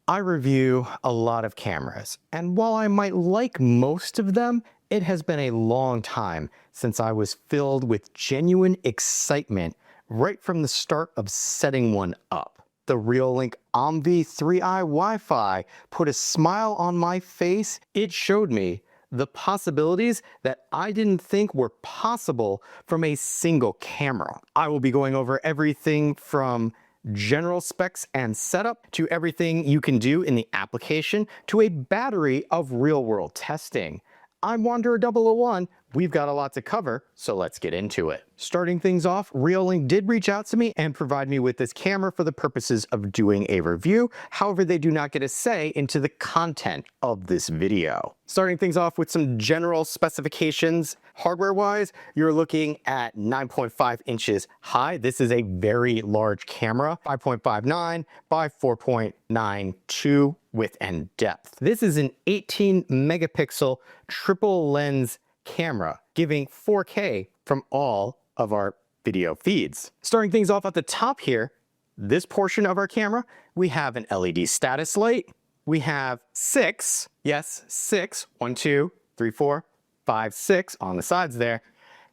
I review a lot of cameras, and while I might like most of them, it has been a long time since I was filled with genuine excitement right from the start of setting one up. The Reolink OMVI 3i Wi-Fi put a smile on my face. It showed me the possibilities that I didn't think were possible from a single camera. I will be going over everything from general specs and setup to everything you can do in the application to a battery of real-world testing. I'm Wanderer001. We've got a lot to cover, so let's get into it. Starting things off, Reolink did reach out to me and provide me with this camera for the purposes of doing a review. However, they do not get a say into the content of this video. Starting things off with some general specifications. Hardware-wise, you're looking at 9.5 inches high. This is a very large camera, 5.59 by 4.92 width and depth. This is an 18 megapixel triple lens camera, giving 4K from all of our video feeds. Starting things off at the top here, this portion of our camera, we have an LED status light. We have six, 1, 2, 3, 4, 5, 6 on the sides there,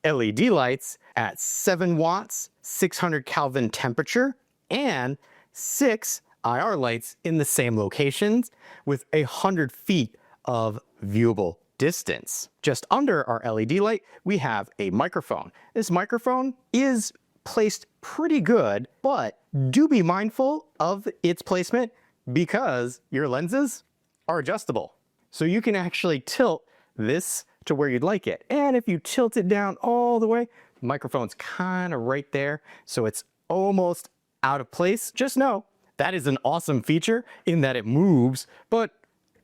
LED lights at 7 watts, 600 Kelvin temperature, and 6 IR lights in the same locations with 100 feet of viewable distance. Just under our LED light, we have a microphone. This microphone is placed pretty good, but do be mindful of its placement because your lenses are adjustable. So you can actually tilt this to where you'd like it. And if you tilt it down all the way, the microphone's kind of right there, so it's almost out of place. Just know that is an awesome feature in that it moves, but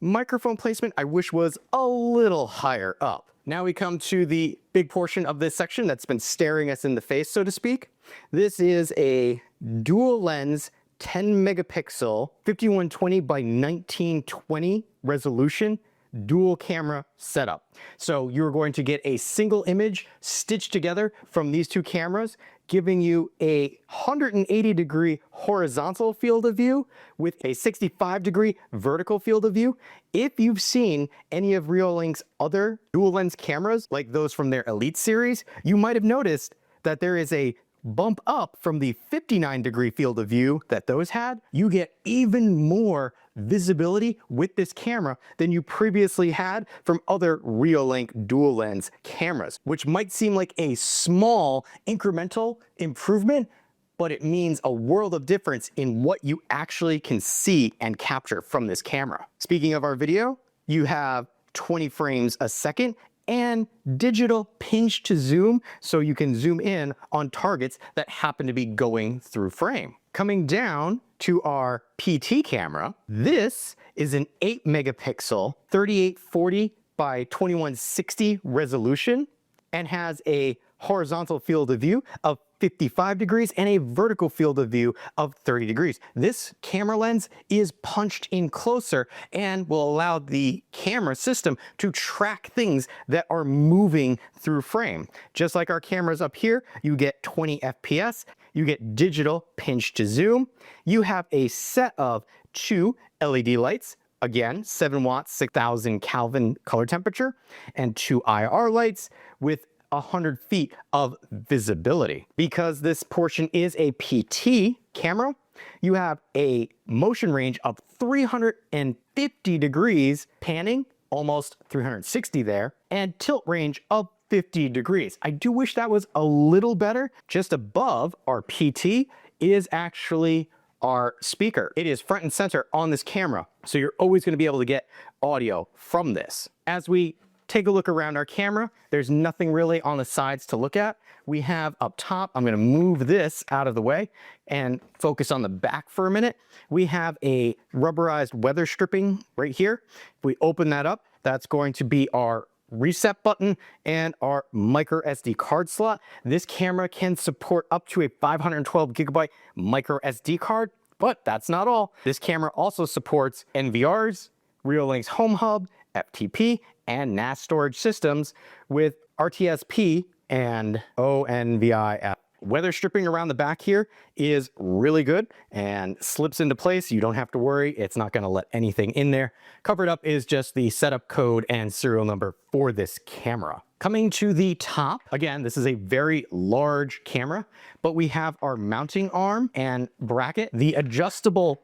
microphone placement I wish was a little higher up. Now we come to the big portion of this section that's been staring us in the face, so to speak. This is a dual lens 10 megapixel 5120 by 1920 resolution dual camera setup. So you're going to get a single image stitched together from these two cameras, giving you a 180-degree horizontal field of view with a 65-degree vertical field of view. If you've seen any of Reolink's other dual lens cameras, like those from their Elite series, you might have noticed that there is a bump up from the 59-degree field of view that those had. You get even more visibility with this camera than you previously had from other Reolink dual lens cameras, which might seem like a small incremental improvement, but it means a world of difference in what you actually can see and capture from this camera. Speaking of our video, you have 20 frames a second and digital pinch to zoom, so you can zoom in on targets that happen to be going through frame. Coming down to our PT camera, this is an 8 megapixel 3840 by 2160 resolution and has a horizontal field of view of 55 degrees and a vertical field of view of 30 degrees. This camera lens is punched in closer and will allow the camera system to track things that are moving through frame. Just like our cameras up here, you get 20 FPS, you get digital pinch to zoom, you have a set of 2 LED lights, again, 7 watts, 6000 Kelvin color temperature, and 2 IR lights with 100 feet of visibility. Because this portion is a PT camera, you have a motion range of 350 degrees, panning almost 360 there, and tilt range of 50 degrees. I do wish that was a little better. Just above our PT is actually our speaker. It is front and center on this camera, so you're always going to be able to get audio from this. As we take a look around our camera, there's nothing really on the sides to look at. We have up top, I'm going to move this out of the way and focus on the back for a minute. We have a rubberized weather stripping right here. If we open that up, that's going to be our reset button and our micro SD card slot. This camera can support up to a 512 gigabyte micro SD card, but that's not all. This camera also supports NVRs, Reolink's Home Hub, FTP, and NAS storage systems with RTSP and ONVI Weather stripping around the back here is really good and slips into place. You don't have to worry. It's not going to let anything in there. Covered up is just the setup code and serial number for this camera. Coming to the top, again, this is a very large camera, but we have our mounting arm and bracket. The adjustable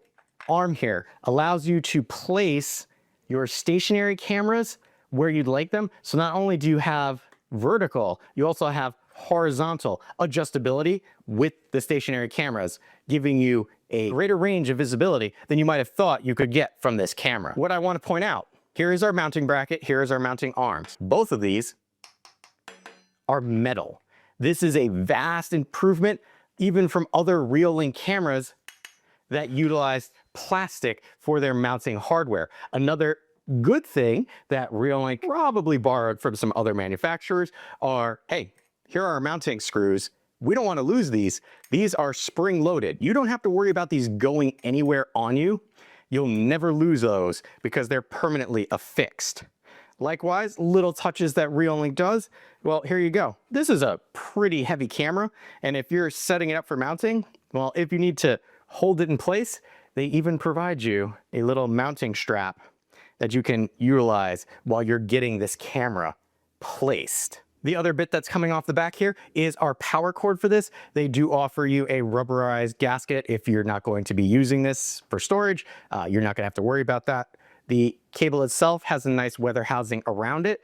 arm here allows you to place your stationary cameras where you'd like them. So not only do you have vertical, you also have horizontal adjustability with the stationary cameras, giving you a greater range of visibility than you might have thought you could get from this camera. What I want to point out, here is our mounting bracket, here is our mounting arms. Both of these are metal. This is a vast improvement even from other Reolink cameras that utilize plastic for their mounting hardware. Another good thing that Reolink probably borrowed from some other manufacturers are, hey, here are our mounting screws. We don't want to lose these. These are spring loaded. You don't have to worry about these going anywhere on you. You'll never lose those because they're permanently affixed. Likewise, little touches that Reolink does. Well, here you go. This is a pretty heavy camera, and if you're setting it up for mounting, well, if you need to hold it in place, they even provide you a little mounting strap that you can utilize while you're getting this camera placed. The other bit that's coming off the back here is our power cord for this. They do offer you a rubberized gasket if you're not going to be using this for storage. You're not gonna have to worry about that. The cable itself has a nice weather housing around it.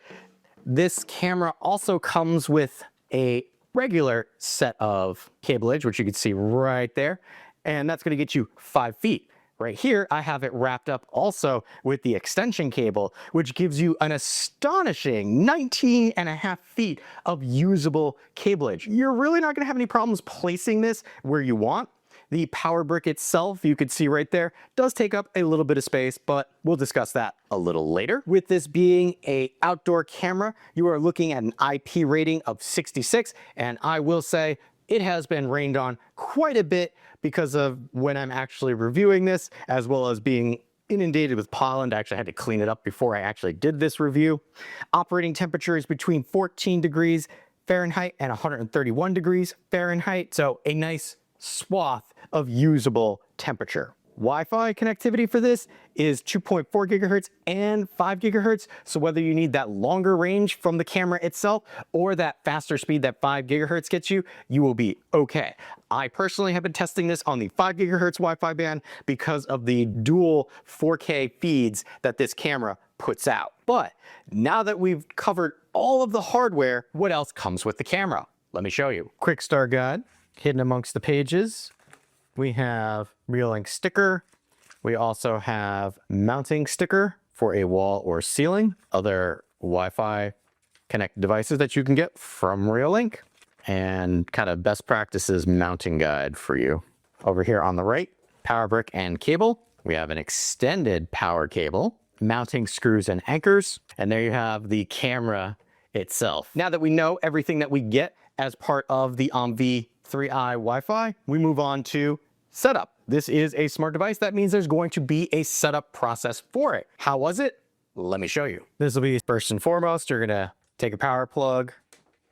This camera also comes with a regular set of cableage, which you can see right there, and that's gonna get you 5 feet. Right here, I have it wrapped up also with the extension cable, which gives you an astonishing 19.5 feet of usable cableage. You're really not gonna have any problems placing this where you want. The power brick itself, you could see right there, does take up a little bit of space, but we'll discuss that a little later. With this being an outdoor camera, you are looking at an IP rating of 66, and I will say it has been rained on quite a bit because of when I'm actually reviewing this, as well as being inundated with pollen. I actually had to clean it up before I actually did this review. Operating temperature is between 14 degrees Fahrenheit and 131 degrees Fahrenheit, so a nice swath of usable temperature. Wi-Fi connectivity for this is 2.4 gigahertz and 5 gigahertz. So whether you need that longer range from the camera itself or that faster speed that 5 gigahertz gets you, you will be okay. I personally have been testing this on the 5 gigahertz Wi-Fi band because of the dual 4K feeds that this camera puts out. But now that we've covered all of the hardware, what else comes with the camera? Let me show you. Quick start guide, hidden amongst the pages. We have Reolink sticker. We also have mounting sticker for a wall or ceiling. Other Wi-Fi connected devices that you can get from Reolink. And kind of best practices mounting guide for you. Over here on the right, power brick and cable. We have an extended power cable, mounting screws and anchors. And there you have the camera itself. Now that we know everything that we get as part of the OMVI 3i Wi-Fi, we move on to setup. This is a smart device. That means there's going to be a setup process for it. How was it? Let me show you. This will be first and foremost, you're gonna take a power plug,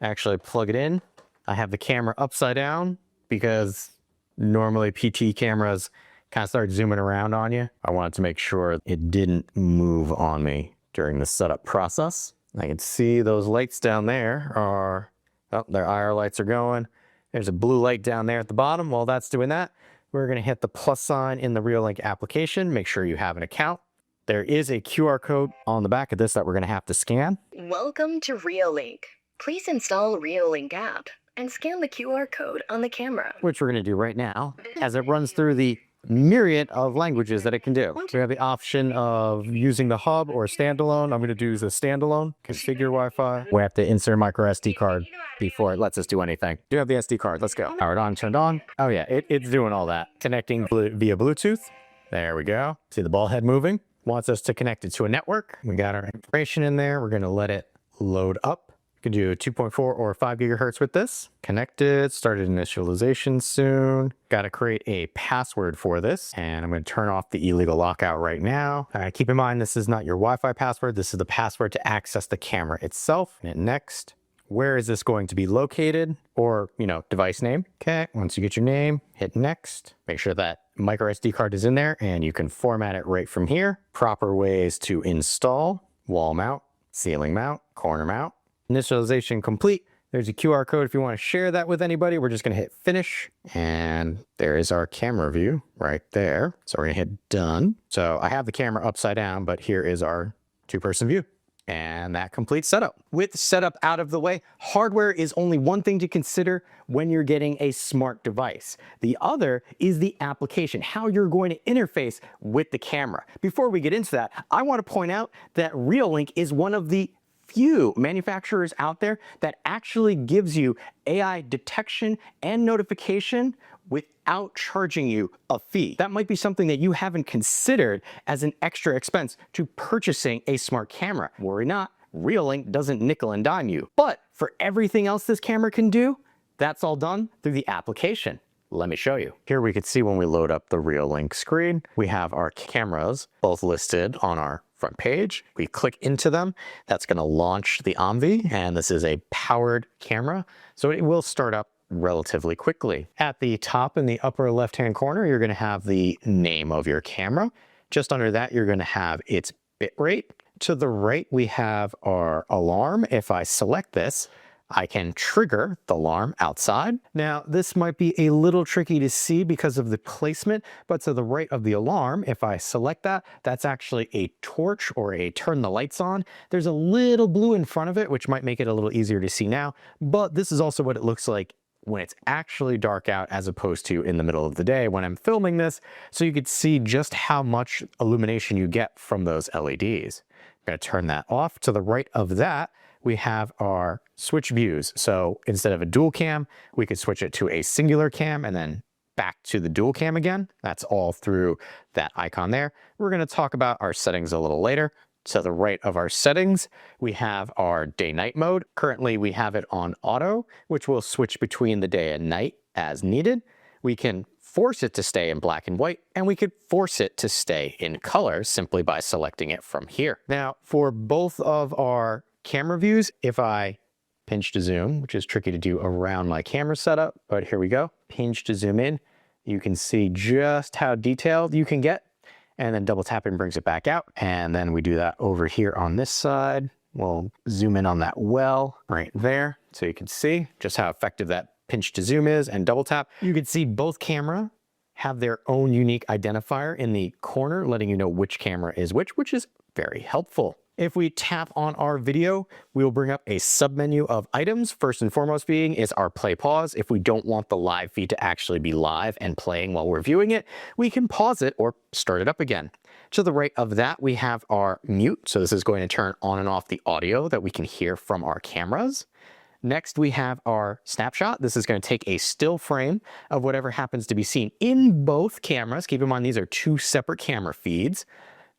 actually plug it in. I have the camera upside down because normally PT cameras kind of start zooming around on you. I wanted to make sure it didn't move on me during the setup process. I can see those lights down there are, oh, their IR lights are going. There's a blue light down there at the bottom. While that's doing that, we're gonna hit the plus sign in the Reolink application. Make sure you have an account. There is a QR code on the back of this that we're gonna have to scan. Welcome to Reolink. Please install Reolink app and scan the QR code on the camera. Which we're gonna do right now as it runs through the myriad of languages that it can do. We have the option of using the hub or standalone. I'm going to do the standalone. Configure Wi-Fi. We have to insert micro SD card before it lets us do anything. Do have the SD card. Let's go. Powered on, turned on. Oh yeah, it's doing all that. Connecting via Bluetooth. There we go. See the ball head moving. Wants us to connect it to a network. We got our information in there. We're going to let it load up. You can do 2.4 or 5 gigahertz with this. Connected, started initialization soon. Got to create a password for this. And I'm going to turn off the illegal lockout right now. Keep in mind, this is not your Wi-Fi password. This is the password to access the camera itself. Hit next. where is this going to be located, or, device name. Okay, once you get your name, hit next. Make sure that micro SD card is in there, and you can format it right from here. Proper ways to install: wall mount, ceiling mount, corner mount. Initialization complete. There's a QR code if you want to share that with anybody. We're just going to hit finish, and there is our camera view right there. So we're going to hit done. So I have the camera upside down, but here is our two-person view. And that completes setup. With setup out of the way, hardware is only one thing to consider when you're getting a smart device. The other is the application, how you're going to interface with the camera. Before we get into that, I want to point out that Reolink is one of the few manufacturers out there that actually gives you AI detection and notification without charging you a fee. That might be something that you haven't considered as an extra expense to purchasing a smart camera. Worry not, Reolink doesn't nickel and dime you. But for everything else this camera can do, that's all done through the application. Let me show you. Here we can see when we load up the Reolink screen, we have our cameras both listed on our front page. We click into them. That's going to launch the OMVI, and this is a powered camera, so it will start up relatively quickly. At the top in the upper left-hand corner, you're going to have the name of your camera. Just under that, you're going to have its bitrate. To the right, we have our alarm. If I select this, I can trigger the alarm outside. Now, this might be a little tricky to see because of the placement, but to the right of the alarm, if I select that, that's actually a torch or a turn the lights on. There's a little blue in front of it, which might make it a little easier to see now, but this is also what it looks like when it's actually dark out as opposed to in the middle of the day when I'm filming this, so you could see just how much illumination you get from those LEDs. I'm going to turn that off. To the right of that, we have our switch views. So instead of a dual cam, we could switch it to a singular cam and then back to the dual cam again. That's all through that icon there. We're going to talk about our settings a little later. To the right of our settings, we have our day-night mode. Currently, we have it on auto, which will switch between the day and night as needed. We can force it to stay in black and white, and we could force it to stay in color simply by selecting it from here. Now, for both of our camera views, if I pinch to zoom, which is tricky to do around my camera setup, but here we go, pinch to zoom in, you can see just how detailed you can get, and then double tapping brings it back out. And then we do that over here on this side. We'll zoom in on that well right there, so you can see just how effective that pinch to zoom is, and double tap. You can see both camera have their own unique identifier in the corner, letting you know which camera is which is very helpful. If we tap on our video, we will bring up a submenu of items. First and foremost being is our play pause. If we don't want the live feed to actually be live and playing while we're viewing it, we can pause it or start it up again. To the right of that, we have our mute. So this is going to turn on and off the audio that we can hear from our cameras. Next, we have our snapshot. This is going to take a still frame of whatever happens to be seen in both cameras. Keep in mind, these are two separate camera feeds.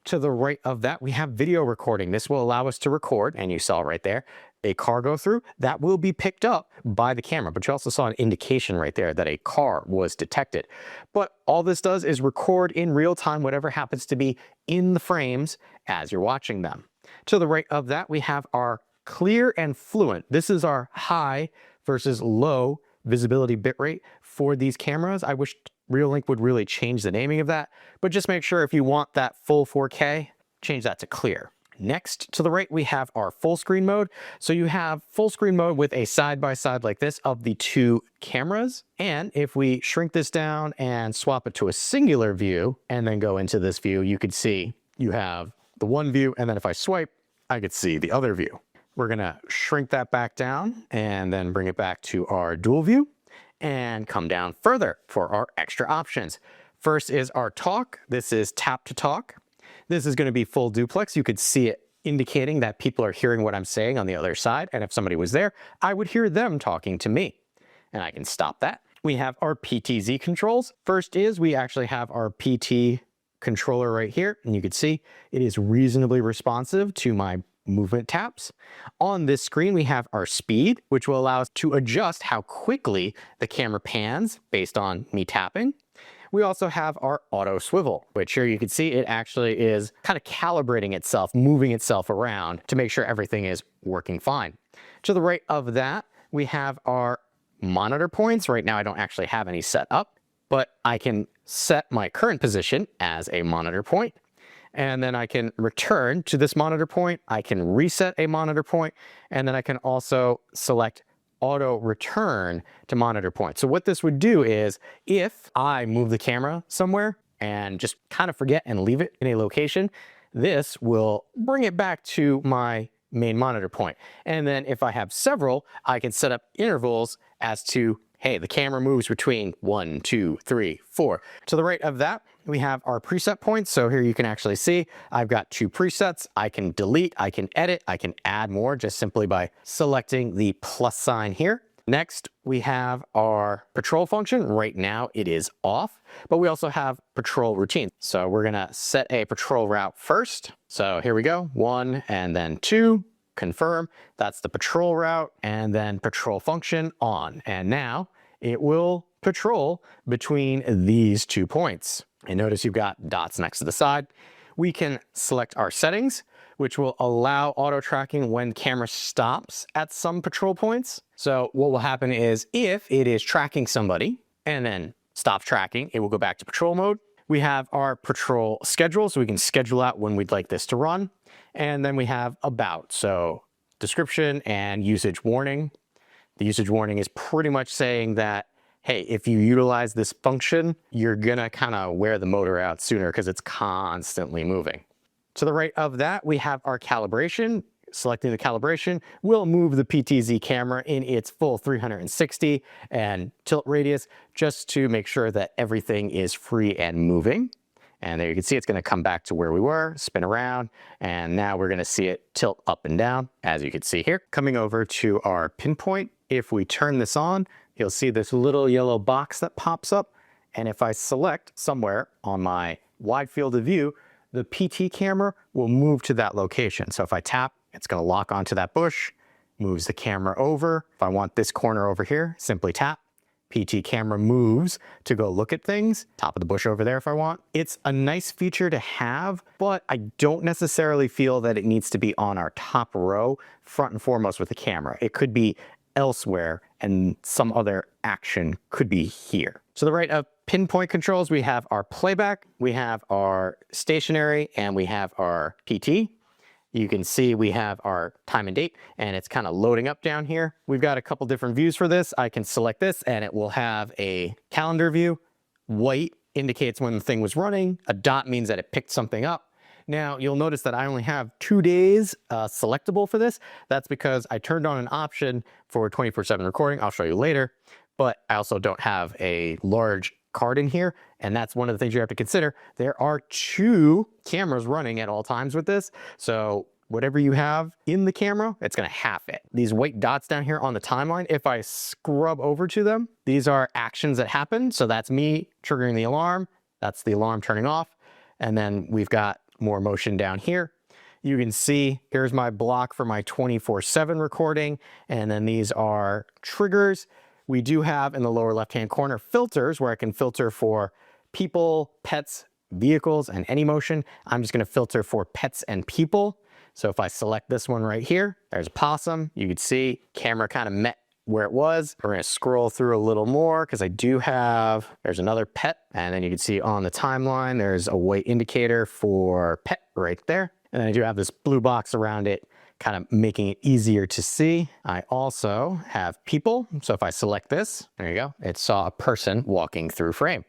To the right of that, we have video recording. This will allow us to record, and you saw right there, a car go through. That will be picked up by the camera, but you also saw an indication right there that a car was detected. But all this does is record in real time whatever happens to be in the frames as you're watching them. To the right of that, we have our clear and fluent. This is our high versus low visibility bitrate for these cameras. I wish Reolink would really change the naming of that, but just make sure if you want that full 4K, change that to clear. Next, to the right, we have our full screen mode. So you have full screen mode with a side-by-side like this of the two cameras. And if we shrink this down and swap it to a singular view and then go into this view, you could see you have the one view, and then if I swipe, I could see the other view. We're gonna shrink that back down and then bring it back to our dual view and come down further for our extra options. First is our talk. This is tap to talk. This is going to be full duplex. You could see it indicating that people are hearing what I'm saying on the other side. And if somebody was there, I would hear them talking to me. And I can stop that. We have our PTZ controls. First is we actually have our PT controller right here. And you can see it is reasonably responsive to my movement taps. On this screen, we have our speed, which will allow us to adjust how quickly the camera pans based on me tapping. We also have our auto swivel, which here you can see it actually is kind of calibrating itself, moving itself around to make sure everything is working fine. To the right of that, we have our monitor points. Right now, I don't actually have any set up, but I can set my current position as a monitor point. And then I can return to this monitor point. I can reset a monitor point, and then I can also select auto return to monitor point. So what this would do is if I move the camera somewhere and just kind of forget and leave it in a location, this will bring it back to my main monitor point. And then if I have several, I can set up intervals as to, hey, the camera moves between 1, 2, 3, 4. To the right of that, we have our preset points. So here you can actually see I've got 2 presets. I can delete, I can edit, I can add more just simply by selecting the plus sign here. Next, we have our patrol function. Right now it is off, but we also have patrol routine. So we're gonna set a patrol route first. So here we go, 1 and then 2. Confirm, that's the patrol route, and then patrol function on. And now it will patrol between these 2 points. And notice you've got dots next to the side. We can select our settings, which will allow auto tracking when the camera stops at some patrol points. So what will happen is if it is tracking somebody and then stops tracking, it will go back to patrol mode. We have our patrol schedule, so we can schedule out when we'd like this to run. And then we have about, so description and usage warning. The usage warning is pretty much saying that, hey, if you utilize this function, you're gonna kind of wear the motor out sooner because it's constantly moving. To the right of that, we have our calibration. Selecting the calibration will move the PTZ camera in its full 360 and tilt radius just to make sure that everything is free and moving. And there you can see it's gonna come back to where we were, spin around, and now we're gonna see it tilt up and down, as you can see here. Coming over to our pinpoint, if we turn this on, you'll see this little yellow box that pops up. And if I select somewhere on my wide field of view, the PT camera will move to that location. So if I tap, it's gonna lock onto that bush, moves the camera over. If I want this corner over here, simply tap. PT camera moves to go look at things. Top of the bush over there if I want. It's a nice feature to have, but I don't necessarily feel that it needs to be on our top row, front and foremost with the camera. It could be elsewhere and some other action could be here. To the right of pinpoint controls, we have our playback, we have our stationary, and we have our PT. You can see we have our time and date, and it's kind of loading up down here. We've got a couple different views for this. I can select this and it will have a calendar view. White indicates when the thing was running. A dot means that it picked something up. Now you'll notice that I only have 2 days selectable for this. That's because I turned on an option for 24/7 recording. I'll show you later, but I also don't have a large card in here, and that's one of the things you have to consider. There are 2 cameras running at all times with this, so whatever you have in the camera, it's gonna half it. These white dots down here on the timeline, if I scrub over to them, these are actions that happen. So that's me triggering the alarm, that's the alarm turning off, and then we've got more motion down here. You can see here's my block for my 24/7 recording, and then these are triggers. We do have in the lower left-hand corner filters where I can filter for people, pets, vehicles, and any motion. I'm just gonna filter for pets and people. So if I select this one right here, there's a possum. You can see camera kind of met where it was. We're gonna scroll through a little more because I do have, there's another pet. And then you can see on the timeline, there's a white indicator for pet right there. And then I do have this blue box around it, kind of making it easier to see. I also have people. So if I select this, there you go, it saw a person walking through frame.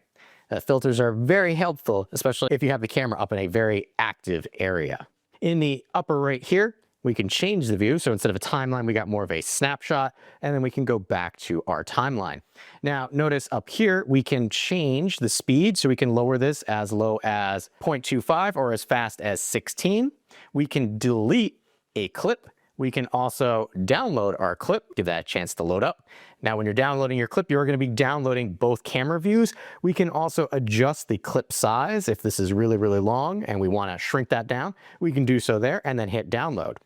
Filters are very helpful, especially if you have the camera up in a very active area. In the upper right here, we can change the view. So instead of a timeline, we got more of a snapshot, and then we can go back to our timeline. Now, notice up here, we can change the speed. So we can lower this as low as 0.25 or as fast as 16. We can delete a clip. We can also download our clip, give that a chance to load up. Now, when you're downloading your clip, you're going to be downloading both camera views. We can also adjust the clip size. If this is really, really long and we want to shrink that down, we can do so there and then hit download.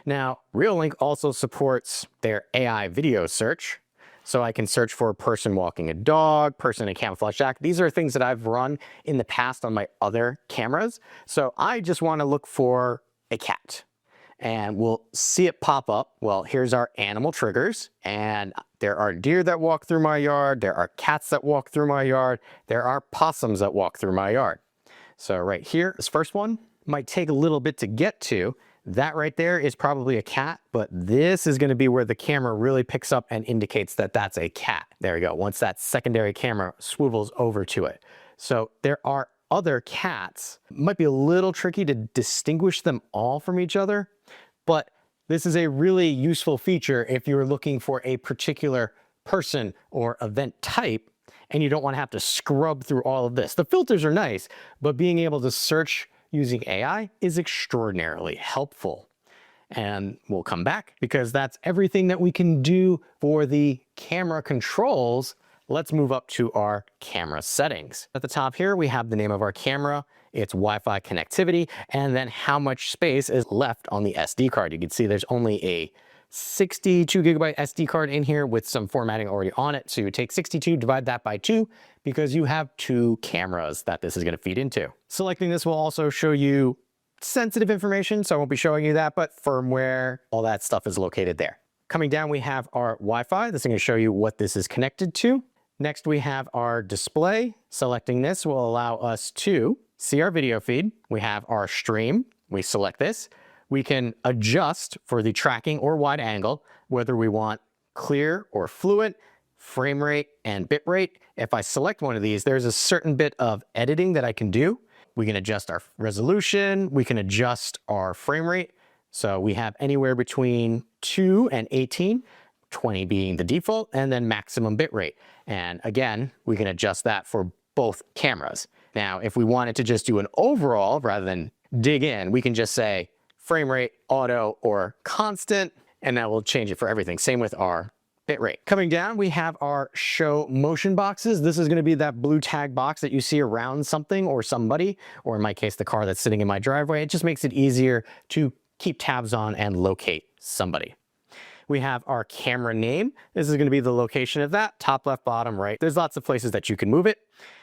Now, Reolink also supports their AI video search. So I can search for a person walking a dog, person in a camouflage jacket. These are things that I've run in the past on my other cameras. So I just want to look for a cat. And we'll see it pop up. Well, here's our animal triggers. And there are deer that walk through my yard. There are cats that walk through my yard. There are possums that walk through my yard. So right here, this first one might take a little bit to get to. That right there is probably a cat, but this is going to be where the camera really picks up and indicates that that's a cat. There we go. Once that secondary camera swivels over to it. So there are other cats. It might be a little tricky to distinguish them all from each other, but this is a really useful feature if you're looking for a particular person or event type and you don't want to have to scrub through all of this. The filters are nice, but being able to search using AI is extraordinarily helpful. And we'll come back because that's everything that we can do for the camera controls. Let's move up to our camera settings. At the top here, we have the name of our camera, its Wi-Fi connectivity, and then how much space is left on the SD card. You can see there's only a 62 gigabyte SD card in here with some formatting already on it. So you take 62, divide that by 2, because you have 2 cameras that this is going to feed into. Selecting this will also show you sensitive information, so I won't be showing you that, but firmware, all that stuff is located there. Coming down, we have our Wi-Fi. This is going to show you what this is connected to. Next, we have our display. Selecting this will allow us to see our video feed. We have our stream. We select this. We can adjust for the tracking or wide angle, whether we want clear or fluent, frame rate and bit rate. If I select one of these, there's a certain bit of editing that I can do. We can adjust our resolution. We can adjust our frame rate. So we have anywhere between 2 and 18. 20 being the default, and then maximum bitrate. And again, we can adjust that for both cameras. Now, if we wanted to just do an overall rather than dig in, we can just say frame rate, auto, or constant, and that will change it for everything. Same with our bitrate. Coming down, we have our show motion boxes. This is going to be that blue tag box that you see around something or somebody, or in my case, the car that's sitting in my driveway. It just makes it easier to keep tabs on and locate somebody. We have our camera name. This is going to be the location of that, top, left, bottom, right. There's lots of places that you can move it.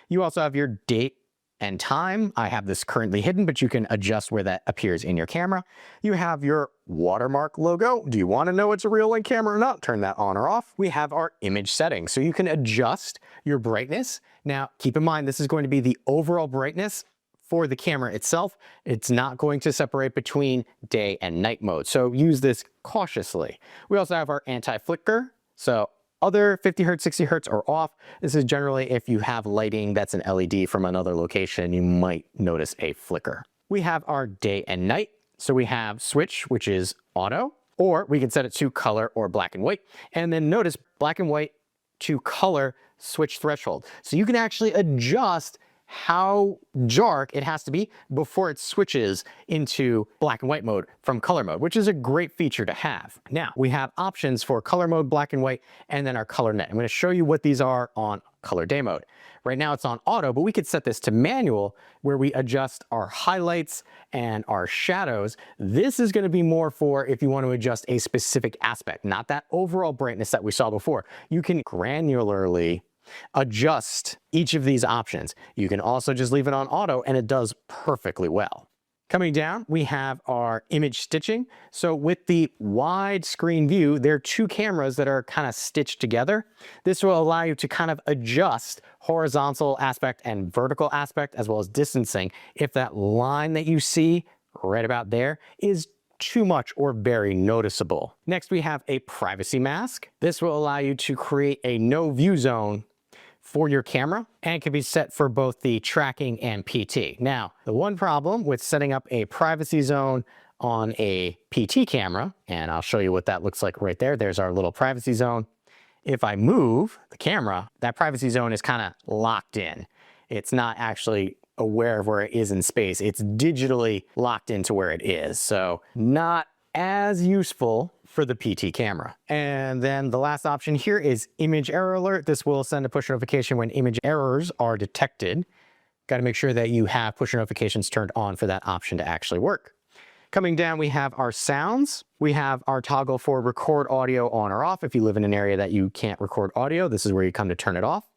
You also have your date and time. I have this currently hidden, but you can adjust where that appears in your camera. You have your watermark logo. Do you want to know it's a Reolink camera or not? Turn that on or off. We have our image settings, so you can adjust your brightness. Now, keep in mind, this is going to be the overall brightness for the camera itself. It's not going to separate between day and night mode, so use this cautiously. We also have our anti-flicker, so other 50 hertz, 60 hertz are off. This is generally if you have lighting that's an LED from another location, you might notice a flicker. We have our day and night, so we have switch, which is auto, or we can set it to color or black and white, and then notice black and white to color switch threshold. So you can actually adjust how dark it has to be before it switches into black and white mode from color mode, which is a great feature to have. Now, we have options for color mode, black and white, and then our color net. I'm going to show you what these are on color day mode. Right now it's on auto, but we could set this to manual where we adjust our highlights and our shadows. This is going to be more for if you want to adjust a specific aspect, not that overall brightness that we saw before. You can granularly adjust each of these options. You can also just leave it on auto and it does perfectly well. Coming down, we have our image stitching. So with the wide screen view, there are 2 cameras that are kind of stitched together. This will allow you to kind of adjust horizontal aspect and vertical aspect as well as distancing if that line that you see right about there is too much or very noticeable. Next, we have a privacy mask. This will allow you to create a no view zone for your camera, and it can be set for both the tracking and PT. Now, the one problem with setting up a privacy zone on a PT camera, and I'll show you what that looks like right there. There's our little privacy zone. If I move the camera, that privacy zone is kind of locked in. It's not actually aware of where it is in space. It's digitally locked into where it is. So not as useful for the PT camera. And then the last option here is image error alert. This will send a push notification when image errors are detected. Got to make sure that you have push notifications turned on for that option to actually work. Coming down, we have our sounds. We have our toggle for record audio on or off. If you live in an area that you can't record audio, this is where you come to turn it off.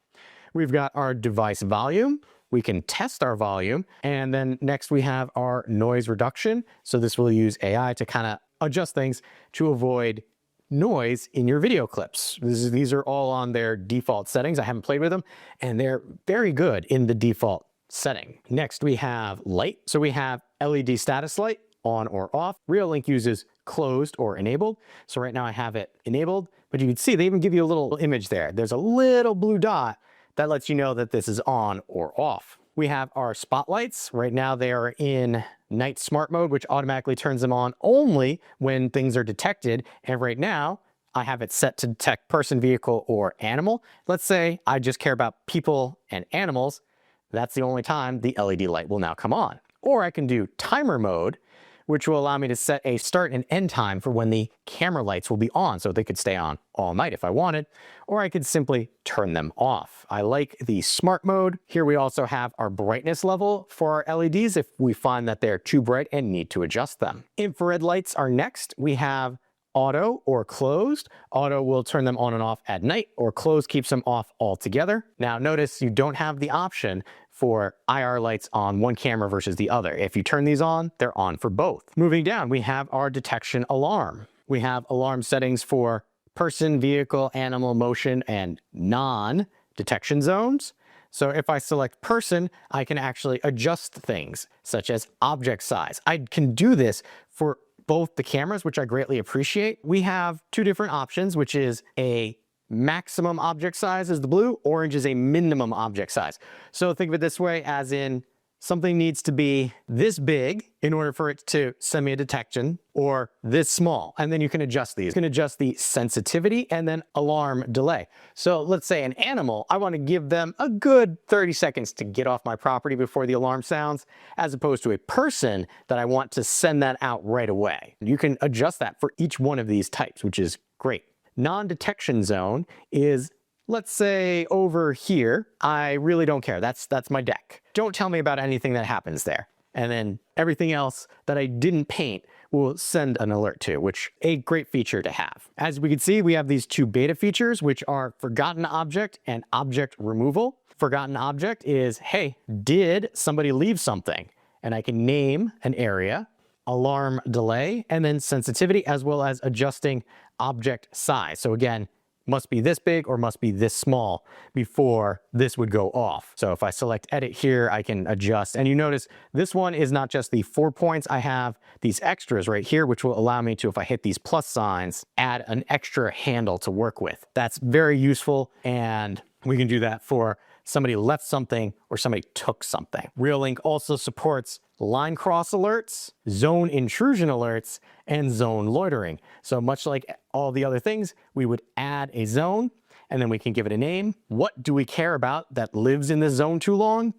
We've got our device volume. We can test our volume. And then next we have our noise reduction. So this will use AI to kind of adjust things to avoid noise in your video clips. These are all on their default settings. I haven't played with them, and they're very good in the default setting. Next we have light. So we have LED status light, on or off. Reolink uses closed or enabled. So right now I have it enabled, but you can see they even give you a little image there. There's a little blue dot that lets you know that this is on or off. We have our spotlights. Right now they are in night smart mode, which automatically turns them on only when things are detected. And right now I have it set to detect person, vehicle, or animal. Let's say I just care about people and animals. That's the only time the LED light will now come on. Or I can do timer mode, which will allow me to set a start and end time for when the camera lights will be on, so they could stay on all night if I wanted, or I could simply turn them off. I like the smart mode. Here we also have our brightness level for our LEDs if we find that they're too bright and need to adjust them. Infrared lights are next. We have auto or closed. Auto will turn them on and off at night, or closed keeps them off altogether. Now notice you don't have the option for IR lights on one camera versus the other. If you turn these on, they're on for both. Moving down, we have our detection alarm. We have alarm settings for person, vehicle, animal, motion, and non-detection zones. So if I select person, I can actually adjust things such as object size. I can do this for both the cameras, which I greatly appreciate. We have two different options, which is a maximum object size is the blue, orange is a minimum object size. So think of it this way, as in something needs to be this big in order for it to send me a detection, or this small, and then you can adjust these. You can adjust the sensitivity and then alarm delay. So let's say an animal, I want to give them a good 30 seconds to get off my property before the alarm sounds, as opposed to a person that I want to send that out right away. You can adjust that for each one of these types, which is great. Non-detection zone is, let's say over here, I really don't care. That's my deck. Don't tell me about anything that happens there. And then everything else that I didn't paint will send an alert to, which a great feature to have. As we can see, we have these two beta features, which are forgotten object and object removal. Forgotten object is, hey, did somebody leave something? And I can name an area, alarm delay, and then sensitivity, as well as adjusting object size. So again, must be this big or must be this small before this would go off. So if I select edit here, I can adjust. And you notice this one is not just the 4 points. I have these extras right here, which will allow me to, if I hit these plus signs, add an extra handle to work with. That's very useful, and we can do that for somebody left something or somebody took something. Reolink also supports line cross alerts, zone intrusion alerts, and zone loitering. So much like all the other things, we would add a zone and then we can give it a name. What do we care about that lives in this zone too long?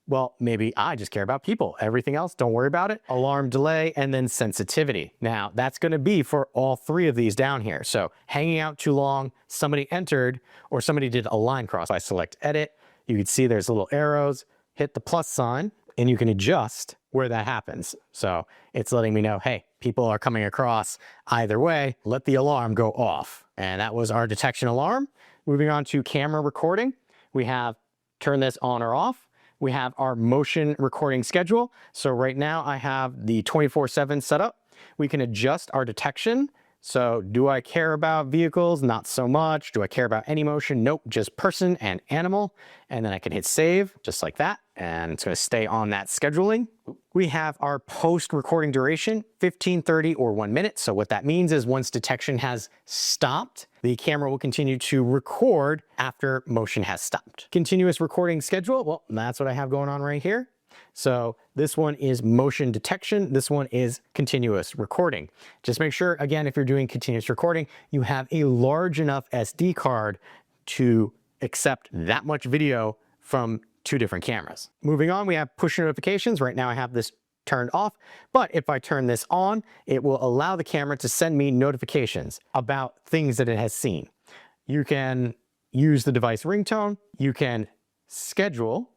Well, maybe I just care about people. Everything else, don't worry about it. Alarm delay, and then sensitivity. Now, that's gonna be for all three of these down here. So hanging out too long, somebody entered, or somebody did a line cross. I select edit, you can see there's little arrows, hit the plus sign, and you can adjust where that happens. So it's letting me know, hey, people are coming across either way, let the alarm go off. And that was our detection alarm. Moving on to camera recording, we have turn this on or off. We have our motion recording schedule. So right now I have the 24/7 setup. We can adjust our detection. So do I care about vehicles? Not so much. Do I care about any motion? Nope, just person and animal. And then I can hit save just like that. And it's gonna stay on that scheduling. We have our post-recording duration, 15, 30, or 1 minute. So what that means is once detection has stopped, the camera will continue to record after motion has stopped. Continuous recording schedule, well, that's what I have going on right here. So this one is motion detection. This one is continuous recording. Just make sure, again, if you're doing continuous recording, you have a large enough SD card to accept that much video from two different cameras. Moving on, we have push notifications. Right now I have this turned off, but if I turn this on, it will allow the camera to send me notifications about things that it has seen. You can use the device ringtone, you can schedule,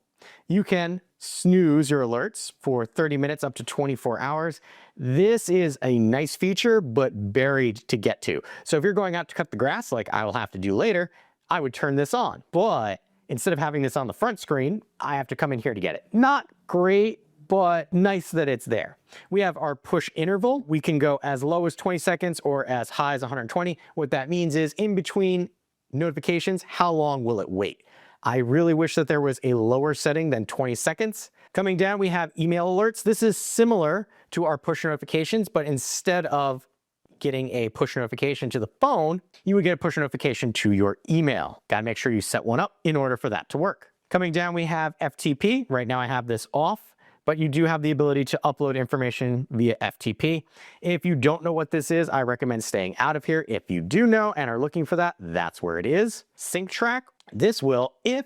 you can snooze your alerts for 30 minutes up to 24 hours. This is a nice feature, but buried to get to. So if you're going out to cut the grass, like I will have to do later, I would turn this on. But instead of having this on the front screen, I have to come in here to get it. Not great, but nice that it's there. We have our push interval. We can go as low as 20 seconds or as high as 120. What that means is in between notifications, how long will it wait? I really wish that there was a lower setting than 20 seconds. Coming down, we have email alerts. This is similar to our push notifications, but instead of getting a push notification to the phone, you would get a push notification to your email. Got to make sure you set one up in order for that to work. Coming down, we have FTP. Right now I have this off, but you do have the ability to upload information via FTP. If you don't know what this is, I recommend staying out of here. If you do know and are looking for that, that's where it is. Sync track. This will, if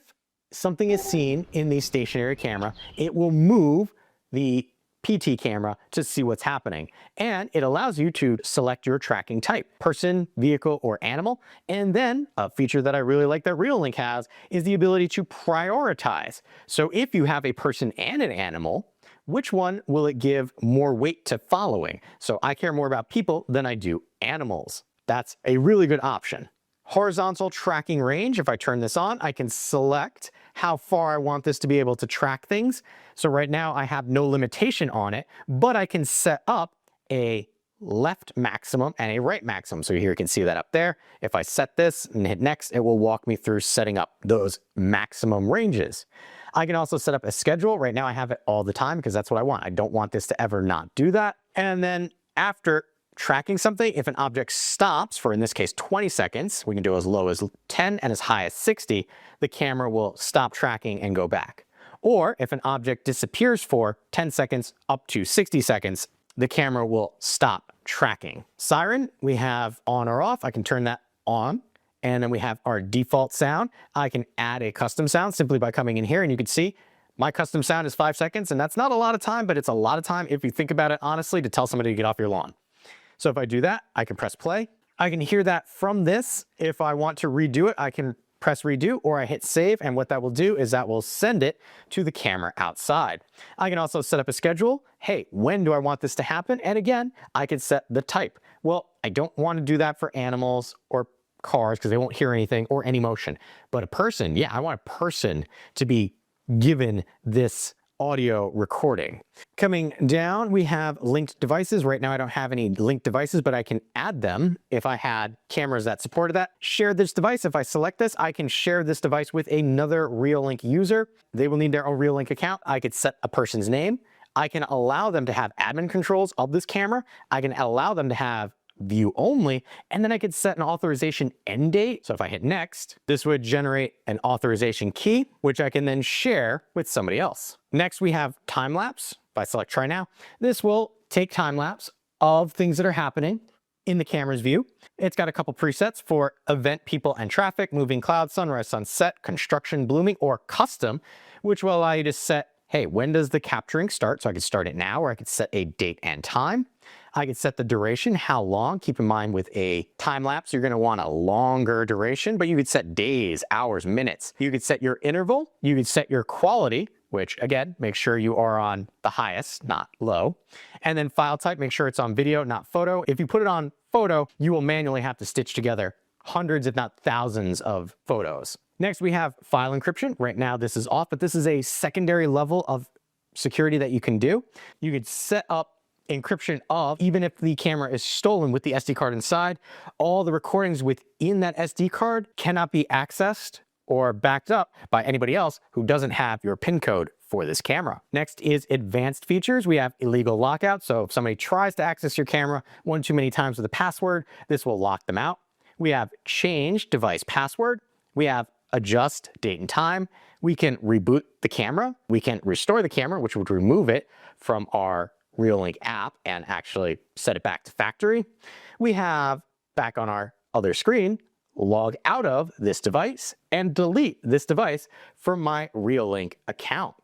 something is seen in the stationary camera, it will move the PT camera to see what's happening. And it allows you to select your tracking type, person, vehicle, or animal. And then a feature that I really like that Reolink has is the ability to prioritize. So if you have a person and an animal, which one will it give more weight to following? So I care more about people than I do animals. That's a really good option. Horizontal tracking range. If I turn this on, I can select how far I want this to be able to track things. So right now I have no limitation on it, but I can set up a left maximum and a right maximum. So here you can see that up there. If I set this and hit next, it will walk me through setting up those maximum ranges. I can also set up a schedule. Right now I have it all the time because that's what I want. I don't want this to ever not do that. And then after tracking something, if an object stops for, in this case, 20 seconds, we can do as low as 10 and as high as 60, the camera will stop tracking and go back. Or if an object disappears for 10 seconds up to 60 seconds, the camera will stop tracking. Siren, we have on or off. I can turn that on. And then we have our default sound. I can add a custom sound simply by coming in here, and you can see my custom sound is 5 seconds, and that's not a lot of time, but it's a lot of time if you think about it honestly to tell somebody to get off your lawn. So if I do that, I can press play. I can hear that from this. If I want to redo it, I can press redo or I hit save. And what that will do is that will send it to the camera outside. I can also set up a schedule. Hey, when do I want this to happen? And again, I can set the type. Well, I don't want to do that for animals or cars because they won't hear anything or any motion. But a person, yeah, I want a person to be given this audio recording. Coming down, we have linked devices. Right now, I don't have any linked devices, but I can add them if I had cameras that supported that. Share this device. If I select this, I can share this device with another Reolink user. They will need their own Reolink account. I could set a person's name. I can allow them to have admin controls of this camera. I can allow them to have view only, and then I could set an authorization end date. So if I hit next, this would generate an authorization key, which I can then share with somebody else. Next, we have time lapse. If I select try now, this will take time lapse of things that are happening in the camera's view. It's got a couple presets for event, people, and traffic, moving cloud, sunrise, sunset, construction, blooming, or custom, which will allow you to set, hey, when does the capturing start? So I could start it now, or I could set a date and time. I could set the duration, how long. Keep in mind with a time lapse, you're going to want a longer duration, but you could set days, hours, minutes. You could set your interval. You could set your quality, which again, make sure you are on the highest, not low. And then file type, make sure it's on video, not photo. If you put it on photo, you will manually have to stitch together hundreds, if not thousands of photos. Next, we have file encryption. Right now, this is off, but this is a secondary level of security that you can do. You could set up encryption of, even if the camera is stolen with the SD card inside, all the recordings within that SD card cannot be accessed or backed up by anybody else who doesn't have your PIN code for this camera. Next is advanced features. We have illegal lockout. So if somebody tries to access your camera one too many times with a password, this will lock them out. We have change device password. We have adjust date and time. We can reboot the camera. We can restore the camera, which would remove it from our Reolink app and actually set it back to factory. We have back on our other screen, log out of this device and delete this device from my Reolink account.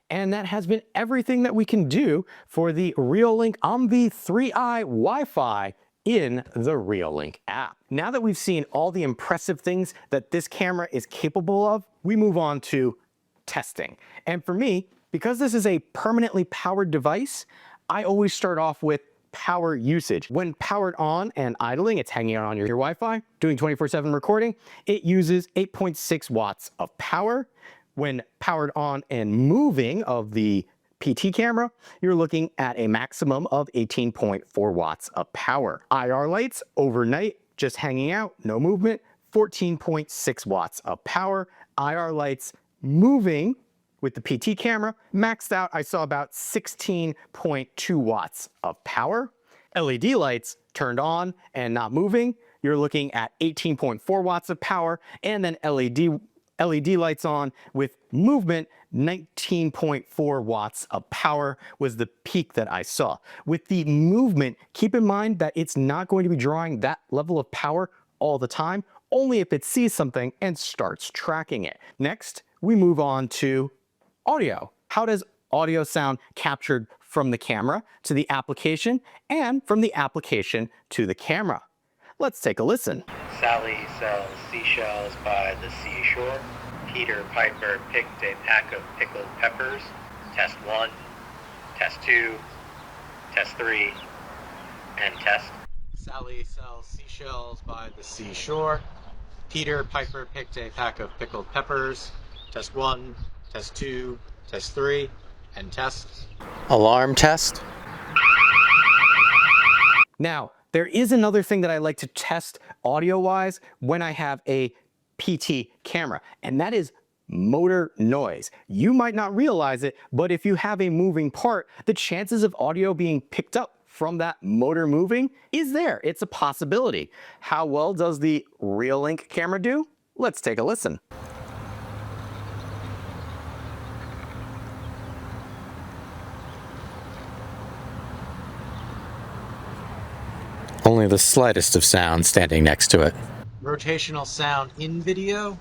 And that has been everything that we can do for the Reolink OMVI 3i Wi-Fi in the Reolink app. Now that we've seen all the impressive things that this camera is capable of, we move on to testing. And for me, Because this is a permanently powered device, I always start off with power usage. When powered on and idling, it's hanging out on your Wi-Fi, doing 24/7 recording, it uses 8.6 watts of power. When powered on and moving of the PT camera, you're looking at a maximum of 18.4 watts of power. IR lights overnight, just hanging out, no movement, 14.6 watts of power. IR lights moving with the PT camera, maxed out, I saw about 16.2 watts of power. LED lights turned on and not moving, you're looking at 18.4 watts of power, and then LED lights on with movement, 19.4 watts of power was the peak that I saw. With the movement, keep in mind that it's not going to be drawing that level of power all the time, only if it sees something and starts tracking it. Next, we move on to audio. How does audio sound captured from the camera to the application and from the application to the camera? Let's take a listen. Sally sells seashells by the seashore. Peter Piper picked a pack of pickled peppers. Test 1, test 2, test 3, and test. Sally sells seashells by the seashore. Peter Piper picked a pack of pickled peppers. Test 1, test 2, test 3, and test. Alarm test. Now, there is another thing that I like to test audio-wise when I have a PT camera, and that is motor noise. You might not realize it, but if you have a moving part, the chances of audio being picked up from that motor moving is there. It's a possibility. How well does the Reolink camera do? Let's take a listen. Only the slightest of sound standing next to it. Rotational sound in video.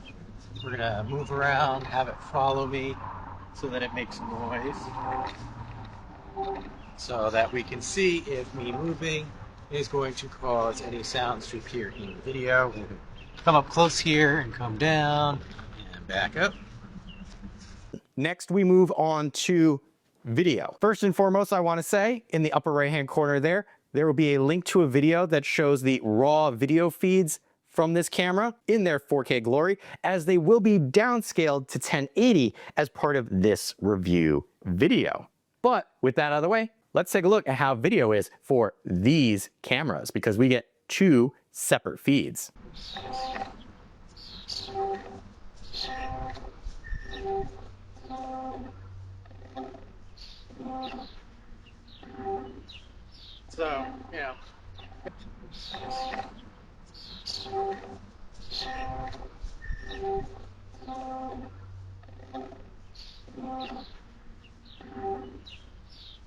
We're gonna move around, have it follow me so that it makes noise. So that we can see if me moving is going to cause any sounds to appear in the video. We're gonna come up close here and come down and back up. Next, we move on to video. First and foremost, I want to say in the upper right-hand corner there will be a link to a video that shows the raw video feeds from this camera in their 4K glory, as they will be downscaled to 1080 as part of this review video. But with that out of the way, let's take a look at how video is for these cameras, because we get two separate feeds. So, yeah.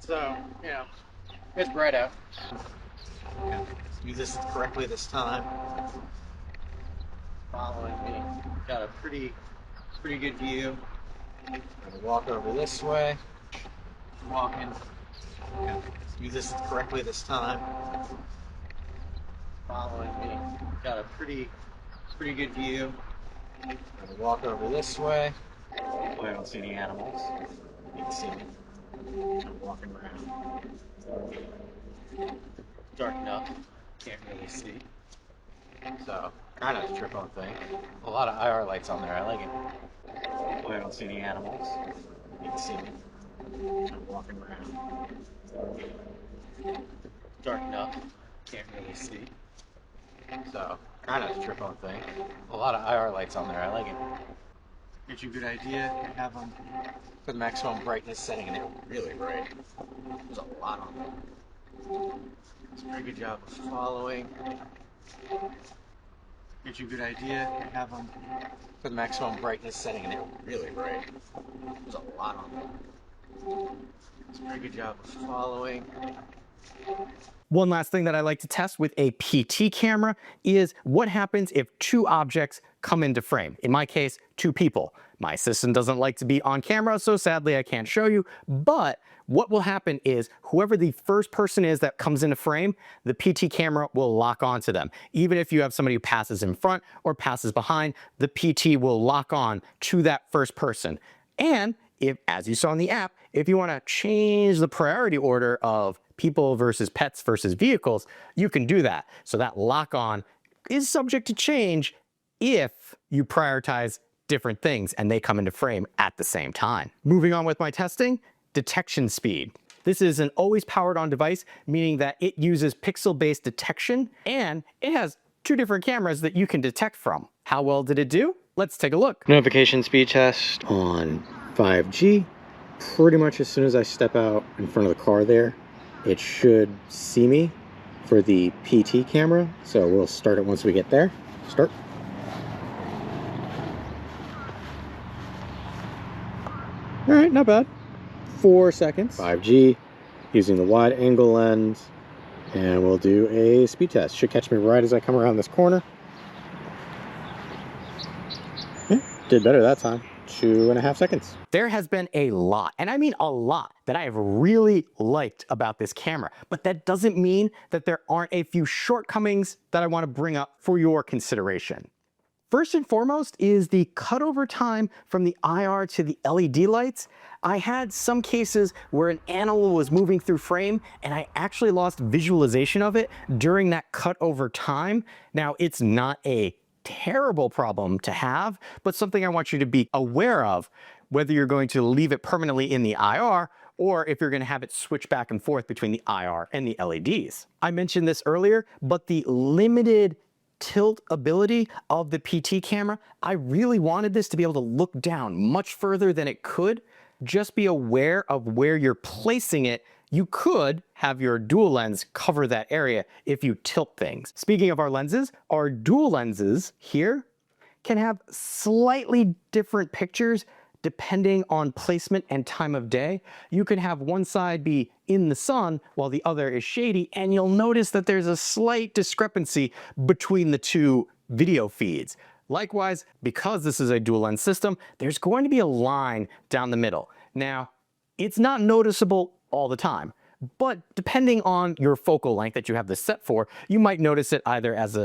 So, yeah. It's bright out. Yeah. Do this correctly this time. Following me. Got a pretty good view. I'm gonna walk over this way. Walking. Yeah. Do this correctly this time. Following me. Got a pretty good view. I'm gonna walk over this way. Hopefully I don't see any animals. You can see me. I'm walking around. Dark enough. Can't really see. So, kind of a trip-on thing. A lot of IR lights on there. I like it. Hopefully I don't see any animals. You can see me. I'm walking around. Dark enough. Can't really see. So, kind of a trip-on thing. A lot of IR lights on there. I like it. Gives you a good idea. I have them for the maximum brightness setting, and they're really bright. There's a lot on them. It's a pretty good job of following. Gives you a good idea. I have them for the maximum brightness setting, and they're really bright. There's a lot on them. It's a pretty good job of following. One last thing that I like to test with a PT camera is what happens if two objects come into frame. In my case, two people. My assistant doesn't like to be on camera, so sadly I can't show you, but what will happen is whoever the first person is that comes into frame, the PT camera will lock onto them. Even if you have somebody who passes in front or passes behind, the PT will lock on to that first person. And if, as you saw in the app, if you want to change the priority order of people versus pets versus vehicles, you can do that. So that lock on is subject to change if you prioritize different things and they come into frame at the same time. Moving on with my testing, detection speed. This is an always powered on device, meaning that it uses pixel-based detection and it has 2 different cameras that you can detect from. How well did it do? Let's take a look. Notification speed test on 5G. Pretty much as soon as I step out in front of the car there, it should see me for the PT camera. So we'll start it once we get there. Start. All right, not bad. 4 seconds. 5G, using the wide angle lens, and we'll do a speed test. Should catch me right as I come around this corner. Yeah, did better that time. 2.5 seconds. There has been a lot, and I mean a lot, that I have really liked about this camera, but that doesn't mean that there aren't a few shortcomings that I want to bring up for your consideration. First and foremost is the cutover time from the IR to the LED lights. I had some cases where an animal was moving through frame and I actually lost visualization of it during that cutover time. Now, it's not a terrible problem to have, but something I want you to be aware of, whether you're going to leave it permanently in the IR or if you're going to have it switch back and forth between the IR and the LEDs. I mentioned this earlier, but the limited tilt ability of the PT camera, I really wanted this to be able to look down much further than it could. Just be aware of where you're placing it. You could have your dual lens cover that area if you tilt things. Speaking of our lenses, our dual lenses here can have slightly different pictures depending on placement and time of day. You can have one side be in the sun while the other is shady, and you'll notice that there's a slight discrepancy between the 2 video feeds. Likewise, because this is a dual lens system, there's going to be a line down the middle. Now, it's not noticeable all the time, but depending on your focal length that you have this set for, you might notice it either as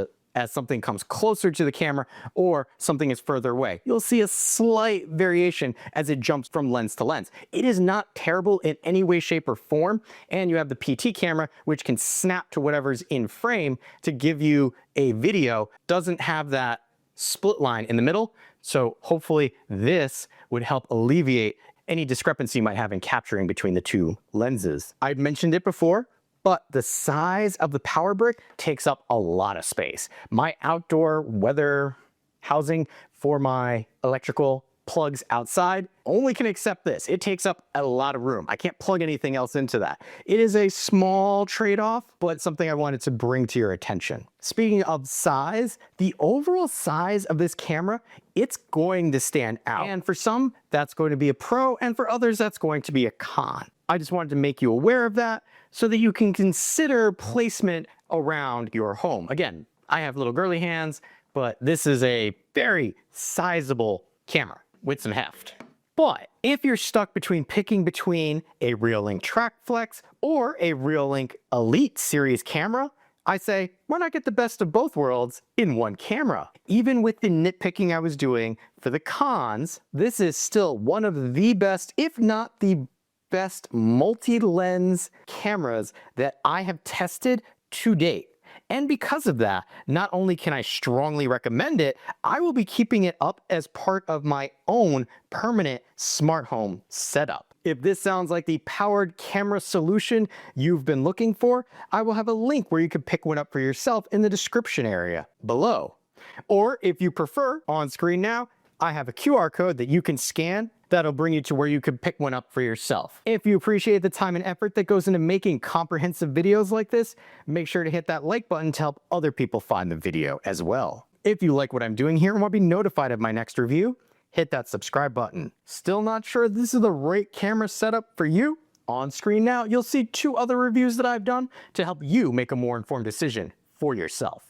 something comes closer to the camera or something is further away. You'll see a slight variation as it jumps from lens to lens. It is not terrible in any way, shape, or form, and you have the PT camera, which can snap to whatever's in frame to give you a video. Doesn't have that split line in the middle, so hopefully this would help alleviate any discrepancy you might have in capturing between the 2 lenses. I've mentioned it before, but the size of the power brick takes up a lot of space. My outdoor weather housing for my electrical plugs outside only can accept this. It takes up a lot of room. I can't plug anything else into that. It is a small trade-off, but something I wanted to bring to your attention. Speaking of size, the overall size of this camera, it's going to stand out. And for some, that's going to be a pro, and for others, that's going to be a con. I just wanted to make you aware of that so that you can consider placement around your home. Again, I have little girly hands, but this is a very sizable camera with some heft. But if you're stuck picking between a Reolink TrackFlex or a Reolink Elite series camera, I say, why not get the best of both worlds in one camera? Even with the nitpicking I was doing for the cons, this is still one of the best, if not the best, multi-lens cameras that I have tested to date. And because of that, not only can I strongly recommend it, I will be keeping it up as part of my own permanent smart home setup. If this sounds like the powered camera solution you've been looking for, I will have a link where you can pick one up for yourself in the description area below. Or if you prefer, on screen now, I have a QR code that you can scan that'll bring you to where you can pick one up for yourself. If you appreciate the time and effort that goes into making comprehensive videos like this, make sure to hit that like button to help other people find the video as well. If you like what I'm doing here and want to be notified of my next review, hit that subscribe button. Still not sure this is the right camera setup for you? On screen now, you'll see 2 other reviews that I've done to help you make a more informed decision for yourself.